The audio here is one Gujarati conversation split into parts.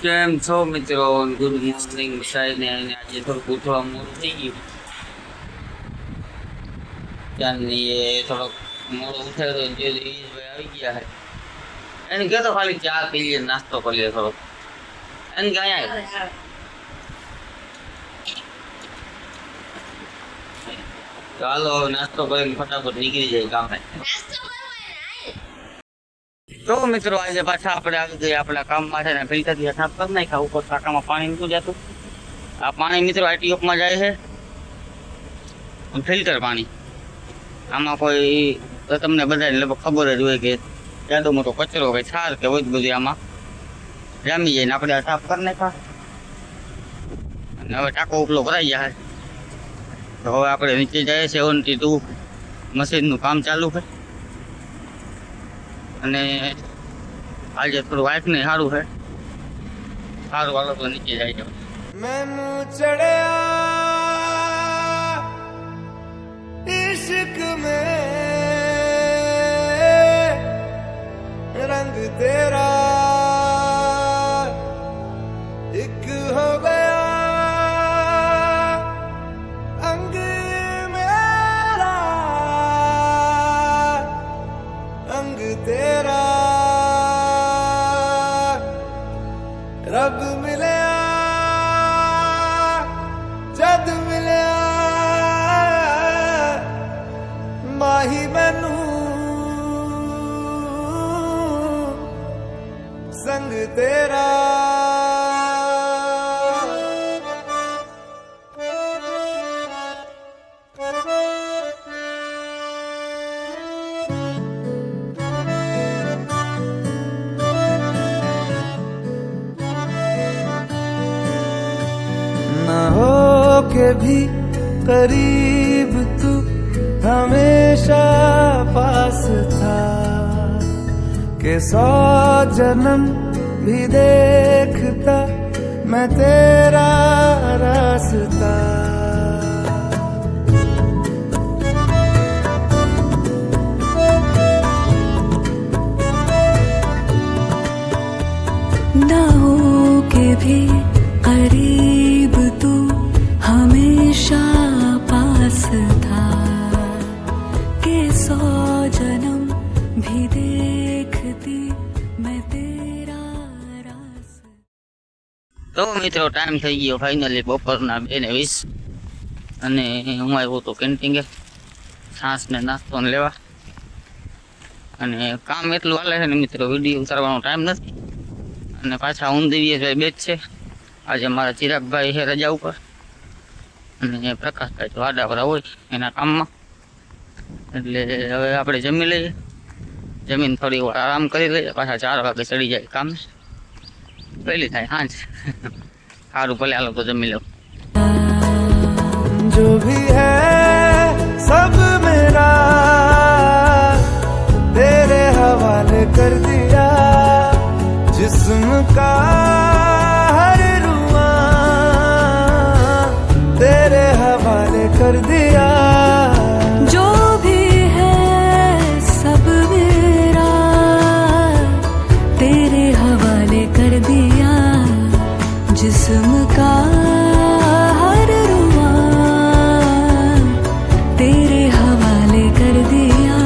કેમ છો મિત્રો? ગુડ મોર્નિંગ સાહેબને આજે થોડુંક ઉઠવા મોડું થઈ ગયું. ત્યાંની એ થોડોક મોડો ઉઠાયો તો જે દિનેશભાઈ આવી ગયા છે એને કહેતો ખાલી ચા પી લઈએ, નાસ્તો કરી લે થોડોક. એને કે અહીંયા ચાલો નાસ્તો કરીને ફટાફટ નીકળી જાય કામે. તો મિત્રો આજે પાછા આપણે આવી ગયા આપણા કામમાં છે ને ફિલ્ટરથી સાફ કરી નાખ્યા. ઉપર ટાંકામાં પાણી નતું જતું. આ પાણી મિત્રો આ ટ્યુબમાં જાય છે, ફિલ્ટર પાણી. આમાં કોઈ તો તમને બધાને લગભગ ખબર જ હોય કે જાડો મોટો કચરો કે છાર કે હોય બધું આમાં જામી જાય ને આપણે સાફ કરી નાખ્યા. અને હવે ટાંકો ઉપલો ભરાઈ જાય. તો હવે આપણે નીચે જઈએ છીએ. 72 મશીનનું કામ ચાલુ છે અને આજે થોડું વાઇફ ને સારું છે. સારું વાલો તો નીચે જાય છે. मैनू चढ़या इश्क में रंग तेरा एक हो गया अंग मेरा अंग तेरा रब मिले जद मिलया माही मैनू संग तेरा न हो के भी करीब तू हमेशा पास था कि 100 जन्म भी देखता मैं तेरा रास्ता ना हो के भी करीब तू हमेशा पास था कि 100 जन्म भी देखती मैं तेरा रास. તો મિત્રો ટાઈમ થઈ ગયો ફાઇનલી બપોરના 2:20 અને હું આવ્યો તો કેન્ટીને છાસ ને નાસ્તો ને લેવા. અને કામ એટલું હાલે છે ને મિત્રો, વિડીયો ઉતારવાનો ટાઈમ નથી. અને પાછા ઊંધીભાઈ બે જ છે આજે. મારા ચિરાગભાઈ છે રજા ઉપર અને પ્રકાશભાઈ તો આડાવરા હોય એના કામમાં. એટલે હવે આપણે જમી લઈએ. જમીન થોડી વાર આરામ કરી લઈએ. પાછા 4 વાગે ચડી જાય કામ. પહેલી થાય સાંજ. સારું ભલે હાલો તો જમી લઉં. जो भी है सब मेरा तेरे हवाले कर दिया जिस्म का हर रुआ तेरे हवाले कर दिया जो भी है सब मेरा तेरे हवाले कर दिया जिस्म का हर रुआ तेरे हवाले कर दिया.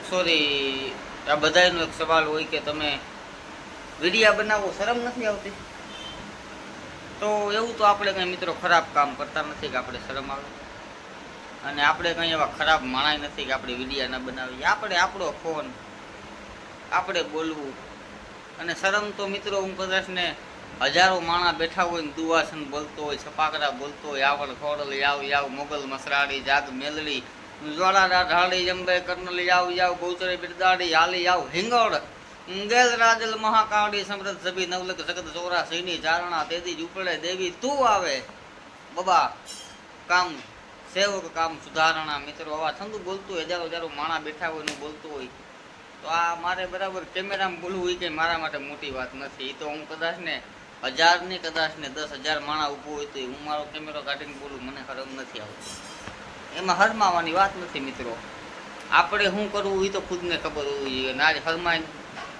સોરી, આ બધાયનો એક સવાલ હોય કે તમે વિડીયા બનાવો શરમ નથી આવતી? તો એવું તો આપણે કંઈ મિત્રો ખરાબ કામ કરતા નથી કે આપણે શરમ આવે. અને આપણે કંઈ એવા ખરાબ માણાય નથી કે આપણે વિડીયો ન બનાવીએ. આપણે આપણો ફોન, આપણે બોલવું. અને શરમ તો મિત્રો હું કદાચ ને હજારો માણા બેઠા હોય ને દુવાસન બોલતો હોય, છપાકડા બોલતો હોય, આવડ ખોડલ યાવ યાવ મોગલ મસરાડી જાગ મેલડી જ્વાળાડા ઢાળી જંબે કર્નલી યાવ યાવ ગૌચરી બિરદાડી હાલી યાવ હિંગોળ ગેલ રાજલ મહાકાળી સમૃદ્ધ સભી નવલક જગત ચોરા સૈની ચારણા તેદી જ ઉપડે દેવી તું આવે બાબા કામ સેવક કામ સુધારણા. મિત્રો આવા ઠંડુ બોલતું હોય, હજારો હજારો માણા બેઠા હોય ને બોલતું હોય તો આ મારે બરાબર કેમેરામાં બોલવું એ કંઈ મારા માટે મોટી વાત નથી. એ તો હું કદાચ ને 1000 ને કદાચ ને 10,000 માણા ઊભો હોય તો હું મારો કેમેરો કાઢીને બોલું, મને શરમ નથી આવતી. એમાં હરમાવાની વાત નથી મિત્રો. આપણે શું કરવું એ તો ખુદને ખબર હોવી જોઈએ. ના જ હરમાઈ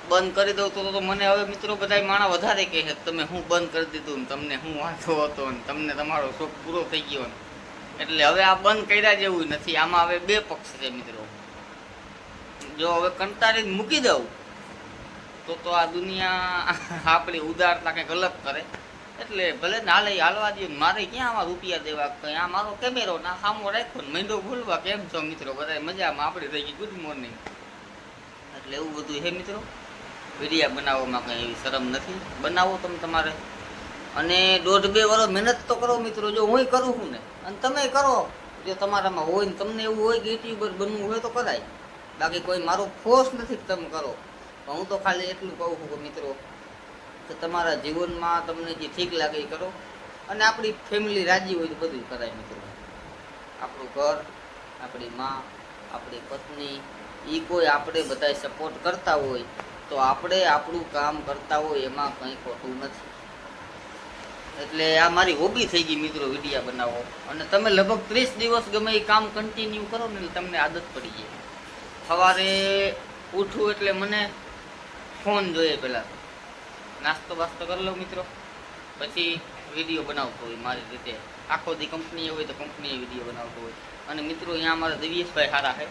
બંધ કરી દઉં તો મને હવે મિત્રો બધા માણા વધારે કહે છે તમે હું બંધ કરી દીધું ને તમને હું વાંધો હતો ને તમને તમારો શોખ પૂરો થઈ ગયો ને. એટલે હવે આ બંધ કર્યા જેવું નથી. આમાં હવે બે પક્ષ છે મિત્રો. જો હવે કંટાળીને મૂકી દઉં તો આ દુનિયા આપણી ઉદારતા કંઈક અલગ કરે. એટલે ભલે ને હાલે હાલવા દે, મારે ક્યાં આમાં રૂપિયા દેવા, કંઈ આ મારો કેમેરો ના સામો રાખ્યો ને માંડો ભૂલવા. કેમ છો મિત્રો? બધા મજામાં? આપણે થઈ ગઈ ગુડ મોર્નિંગ. એટલે એવું બધું છે મિત્રો. વિડીયા બનાવવામાં કંઈ એવી શરમ નથી. બનાવો તમે તમારે, અને 1.5-2 વર્ષ મહેનત તો કરો મિત્રો. જો હું કરું છું ને અને તમે કરો, જો તમારામાં હોય ને તમને એવું હોય કે યુટ્યુબર બનવું હોય તો કરાય. બાકી કોઈ મારો ફોર્સ નથી કે તમે કરો. પણ હું તો ખાલી એટલું કહું છું કે મિત્રો કે તમારા જીવનમાં તમને જે ઠીક લાગે એ કરો. અને આપણી ફેમિલી રાજી હોય તો બધું કરાય મિત્રો. આપણું ઘર, આપણી માં, આપણી પત્ની, એ કોઈ આપણે બધા સપોર્ટ કરતા હોય તો આપણે આપણું કામ કરતા હોય એમાં કંઈ ખોટું નથી. એટલે આ મારી હોબી થઈ ગઈ મિત્રો વિડીયા બનાવો. અને તમે લગભગ 30 દિવસ ગમે એ કામ કન્ટિન્યુ કરો ને એટલે તમને આદત પડી જાય. સવારે ઉઠું એટલે મને ફોન જોઈએ, પહેલાં નાસ્તો બાસ્તો કરી લઉં મિત્રો, પછી વિડીયો બનાવતો હોય મારી રીતે. આખો દી કંપનીએ હોય તો કંપનીએ વિડીયો બનાવતો હોય. અને મિત્રો અહીંયા અમારા દિવ્યેશભાઈ સારા છે.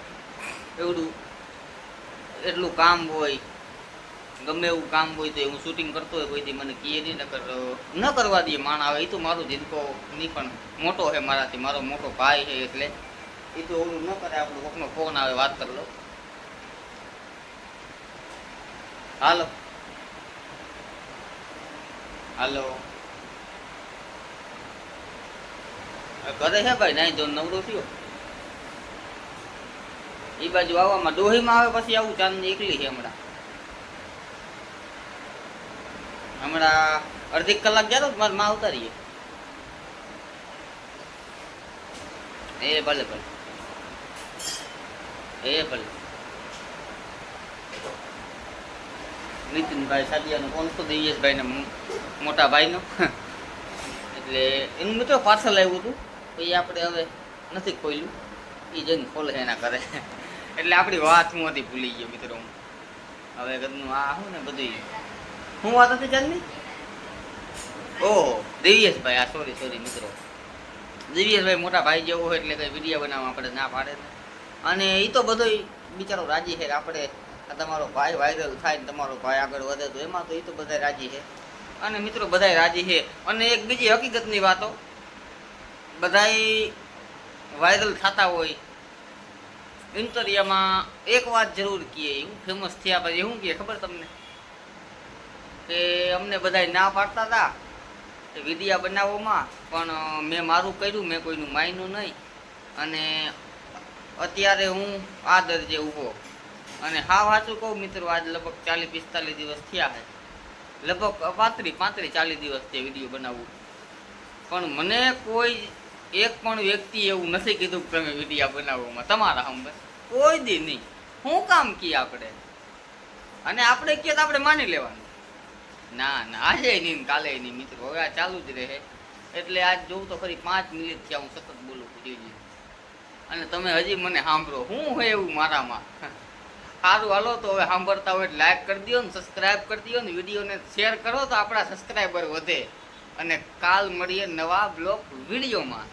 એટલું કામ હોય, ગમે એવું કામ હોય તો હું શૂટિંગ કરતો હોય કોઈથી મને કહે નહીં, ન કરવા દઈએ માણ આવે. એ તો મારું જીનકો નહીં પણ મોટો છે મારાથી, મારો મોટો ભાઈ છે એટલે એ તો ઓલું ન કરે. આપણું કોકનો ફોન આવે વાત કરી લો. હાલો હાલો ઘરે છે ભાઈ, નાઈ ધોઈને નવરો થયો. એ બાજુ આવવામાં ડોહીમાં આવે પછી આવું. ચાંદની એકલી છે હમણાં અડધી કલાક જતો મારા માં આવતા રહીએ. એ ભલે ભલે, એ ભલે. નીતિનભાઈ સાદિયાનો ફોન તો દિવ્યેશભાઈ ને મોટા ભાઈનો. એટલે એનું મિત્રો પાર્સલ આવ્યું હતું તો એ આપણે હવે નથી ખોલ્યું. એ જઈને ખોલે એના કરે. એટલે આપણી વાત હું હતી ભૂલી ગયો મિત્રો. હું હવે ઘરનું આ શું ને બધું હું વાત હતી ચાલની. ઓહો દિવ્યેશભાઈ, આ સોરી મિત્રો. દિવ્યેશભાઈ મોટા ભાઈ જેવો હોય એટલે કંઈ વિડીયો બનાવવા આપણે ના પાડે ને. અને એ તો બધો બિચારો રાજી છે. આપણે તમારો ભાઈ વાયરલ થાય ને તમારો ભાઈ આગળ વધે તો એમાં તો એ તો બધા રાજી છે. અને મિત્રો બધા રાજી છે. અને એક બીજી હકીકતની વાતો, બધા વાયરલ થતા હોય ઇન્ટરવ્યુમાં એક વાત જરૂર કહે. હું ફેમસ થયા પછી શું કહે ખબર તમને? કે અમને બધા ના પાડતા હતા વિડીયા બનાવવામાં, પણ મેં મારું કર્યું, મેં કોઈનું માયનું નહીં. અને અત્યારે હું આ દરજે ઊભો. અને હા સાચું કહું મિત્રો, આજ લગભગ 40-45 દિવસ થયા છે. લગભગ 35-40 દિવસ છે વિડીયો બનાવવું. પણ મને કોઈ એક પણ વ્યક્તિ એવું નથી કીધું કે તમે વિડીયા બનાવવામાં તમારા હમ કોઈ દી નહીં. શું કામ કીએ આપણે? અને આપણે કહીએ તો આપણે માની લેવાનું. ના ના, આજે નહીં કાલે નહીં મિત્રો, હવે આ ચાલુ જ રહે. એટલે આજ જોઉં તો ખરી 5 મિનિટ થયા હું સતત બોલું છું. અને તમે હજી મને સાંભળો. શું હોય એવું મારામાં? સારું હાલો તો હવે સાંભળતા હોય લાઈક કરી દો ને, સબસ્ક્રાઈબ કરી દો ને, વિડીયોને શેર કરો તો આપણા સબસ્ક્રાઈબર વધે. અને કાલ મળીએ નવા બ્લોગ વિડીયોમાં.